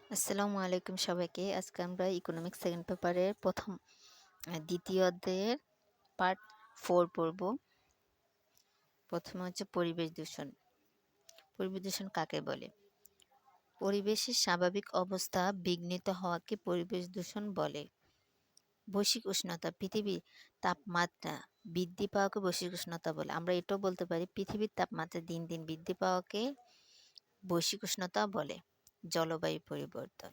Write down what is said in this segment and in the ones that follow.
আসসালামু আলাইকুম সবাইকে। আজকে আমরা ইকোনমিক্স সেকেন্ড পেপারের দ্বিতীয় অধ্যায়ের পার্ট 4 পড়ব। প্রথমে হচ্ছে পরিবেশ দূষণ। পরিবেশ দূষণ কাকে বলে? পরিবেশের স্বাভাবিক অবস্থা বিঘ্নিত হওয়াকে পরিবেশ দূষণ বলে। বৈশ্বিক উষ্ণতা, পৃথিবীর তাপমাত্রা বৃদ্ধি পাওয়াকে বৈশ্বিক উষ্ণতা বলে। আমরা এটাও বলতে পারি পৃথিবীর তাপমাত্রা দিন দিন বৃদ্ধি পাওয়াকে বৈশ্বিক উষ্ণতা বলে। জলবায়ু পরিবর্তন।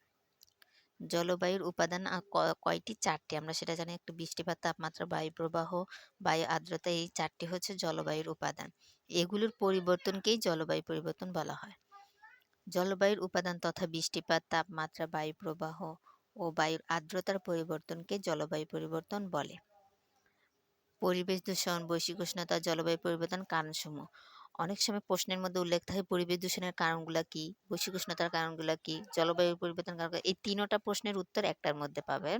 জলবায়ুর উপাদান কয়টি? 4টি। আমরা সেটা জানি। একটা বৃষ্টিপাত, তাপমাত্রা, বায়ু প্রবাহ, বায়ু আর্দ্রতা, এই 4টি হচ্ছে জলবায়ুর উপাদান। এগুলোর পরিবর্তনকেই জলবায়ু পরিবর্তন বলা হয়। জলবায়ুর উপাদান তথা বৃষ্টিপাত, তাপমাত্রা, বায়ু প্রবাহ ও বায়ুর আর্দ্রতার পরিবর্তনকে জলবায়ু পরিবর্তন বলে। পরিবেশ দূষণ, বৈশ্বিক উষ্ণতা, জলবায়ু পরিবর্তন কারণসমূহ। অনেক সময় প্রশ্নের মধ্যে উল্লেখ থাকে পরিবেশ দূষণের কারণগুলো কি, বৈশ্বিক উষ্ণতার কারণগুলো কি, জলবায়ু পরিবর্তনের কারণ। এই তিনটা প্রশ্নের উত্তর একটার মধ্যে পাবেন।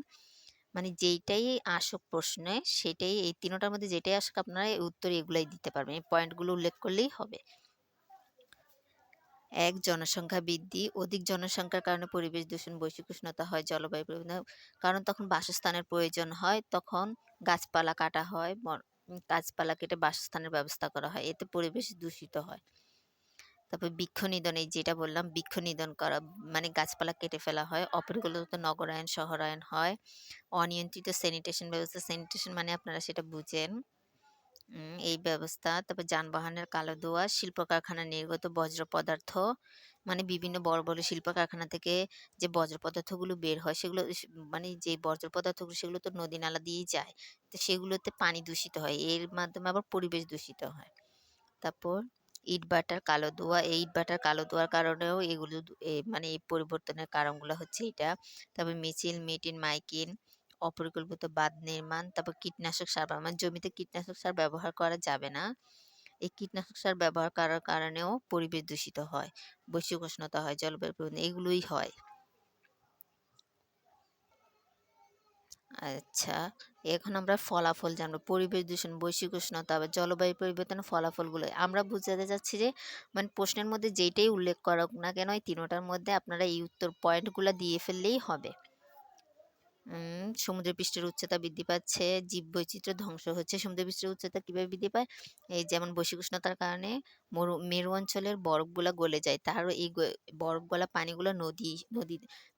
মানে যেইটাই আসুক প্রশ্নে, সেটাই, এই তিনটার মধ্যে যেটাই আসুক আপনারা এই উত্তর এগুলাই দিতে পারবেন। এই পয়েন্টগুলো উল্লেখ করলেই হবে। এক, জনসংখ্যা বৃদ্ধি। অধিক জনসংখ্যার কারণে পরিবেশ দূষণ, বৈশ্বিক উষ্ণতা হয়, জলবায়ু পরিবর্তন। কারণ তখন বাসস্থানের প্রয়োজন হয়, তখন গাছপালা কাটা হয়, গাছপালা কেটে বাসস্থানের ব্যবস্থা করা হয়, এতে পরিবেশ দূষিত হয়। তারপর বৃক্ষ নিধন, এই যেটা বললাম, বৃক্ষ নিধন করা মানে গাছপালা কেটে ফেলা হয়। অপরিকল্পিত নগরায়ন, শহরায়ন হয়। অনিয়ন্ত্রিত স্যানিটেশন ব্যবস্থা, স্যানিটেশন মানে আপনারা সেটা বুঝেন, এই ব্যবস্থা। তারপর যানবাহনের কালো ধোঁয়া, শিল্প কারখানার নির্গত বজ্র পদার্থ, মানে বিভিন্ন বড় বড় শিল্প কারখানা থেকে যে বজ্র পদার্থগুলো বের হয়, সেগুলো মানে যে বজ্র পদার্থগুলো সেগুলো তো নদী নালা দিয়েই যায়, তো সেগুলোতে পানি দূষিত হয়, এর মাধ্যমে আবার পরিবেশ দূষিত হয়। তারপর ইটভাটার কালো ধোঁয়া, এই ইটভাটার কালো ধোঁয়ার কারণেও এগুলো মানে এই পরিবর্তনের কারণগুলো হচ্ছে এটা। তারপর মিছিল, মিটিং, মাইকিং, অপরিকল্পিত বাঁধ নির্মাণ, তারপর কীটনাশক সার, মানে জমিতে কীটনাশক সার ব্যবহার করা যাবে না, এই কীটনাশক সার ব্যবহার করার কারণেও পরিবেশ দূষিত হয়, বৈশ্বিক উষ্ণতা হয়, জলবায়ু পরিবর্তন, এগুলোই হয়। আচ্ছা, এখন আমরা ফলাফল জানবো। পরিবেশ দূষণ, বৈশ্বিক উষ্ণতা বা জলবায়ু পরিবর্তনের ফলাফলগুলো আমরা বুঝাতে যাচ্ছি যে মানে প্রশ্নের মধ্যে যেটাই উল্লেখ করুক না কেন, এই তিনটার মধ্যে আপনারা এই উত্তর পয়েন্টগুলো দিয়ে ফেললেই হবে। সমুদ্র পৃষ্ঠের উচ্চতা বৃদ্ধি পাচ্ছে, জীববৈচিত্র্য ধ্বংস হচ্ছে। সমুদ্র পৃষ্ঠের উচ্চতা কিভাবে বৃদ্ধি পায়? এই যেমন বৈশ্বিক উষ্ণতার কারণে মেরু অঞ্চলের বরফগুলা গলে যায়, তারও এই বরফ গলা পানিগুলো নদী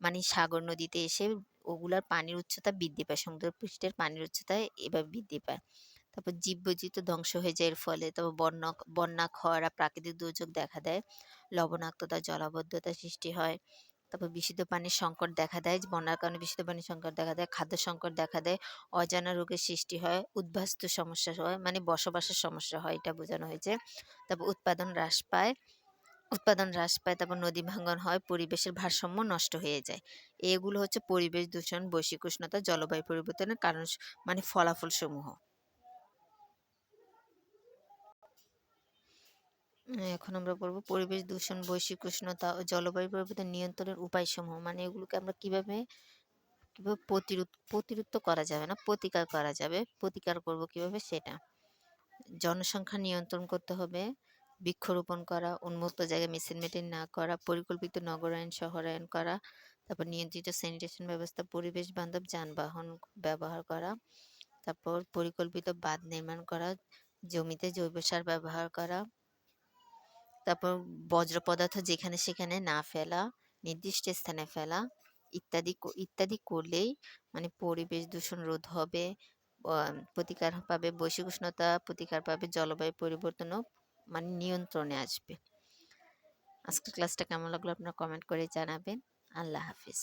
মানে সাগর নদীতে এসে ওগুলার পানির উচ্চতা বৃদ্ধি পায়, সমুদ্র পৃষ্ঠের পানির উচ্চতা এভাবে বৃদ্ধি পায়। তারপর জীববৈচিত্র্য ধ্বংস হয়ে যায় এর ফলে। তারপর বন্যা, খরা, প্রাকৃতিক দুর্যোগ দেখা দেয়। লবণাক্ততা, জলাবদ্ধতা সৃষ্টি হয়। তারপর বিশুদ্ধ পানির সংকট দেখা দেয়, বন্যার কারণে বিশুদ্ধ পানির সংকট দেখা দেয়। খাদ্য সংকট দেখা দেয়। অজানা রোগের সৃষ্টি হয়। উদ্বাস্তু সমস্যা হয়, মানে বসবাসের সমস্যা হয়, এটা বোঝানো হয়েছে। তারপর উৎপাদন হ্রাস পায়। তারপর নদী ভাঙ্গন হয়, পরিবেশের ভারসাম্য নষ্ট হয়ে যায়। এগুলো হচ্ছে পরিবেশ দূষণ, বৈশ্বিক উষ্ণতা, জলবায়ু পরিবর্তনের কারণ, মানে ফলাফল সমূহ। এখন আমরা পড়বো পরিবেশ দূষণ, বৈশ্বিক উষ্ণতা ও জলবায়ু পরিবর্তন নিয়ন্ত্রণের উপায়সমূহ। মানে এগুলোকে আমরা কিভাবে কিভাবে প্রতিরোধ তো করা যাবে না, প্রতিকার করা যাবে। প্রতিকার করব কিভাবে সেটা। জনসংখ্যা নিয়ন্ত্রণ করতে হবে, বৃক্ষরোপণ করা, উন্মুক্ত জায়গায় মিছিল মিটিং না করা, পরিকল্পিত নগরায়ন, শহরায়ন করা, তারপর নিয়ন্ত্রিত স্যানিটেশন ব্যবস্থা, পরিবেশ বান্ধব যানবাহন ব্যবহার করা, তারপর পরিকল্পিত বাঁধ নির্মাণ করা, জমিতে জৈব সার ব্যবহার করা, তারপর বজ্র পদার্থ যেখানে সেখানে না ফেলা, নির্দিষ্ট স্থানে ফেলা, ইত্যাদি করলেই মানে পরিবেশ দূষণ রোধ হবে, প্রতিকার পাবে, বৈশ্বিক উষ্ণতা প্রতিকার পাবে, জলবায়ু পরিবর্তনও মানে নিয়ন্ত্রণে আসবে। আজকের ক্লাসটা কেমন লাগলো আপনারা কমেন্ট করে জানাবেন। আল্লাহ হাফিজ।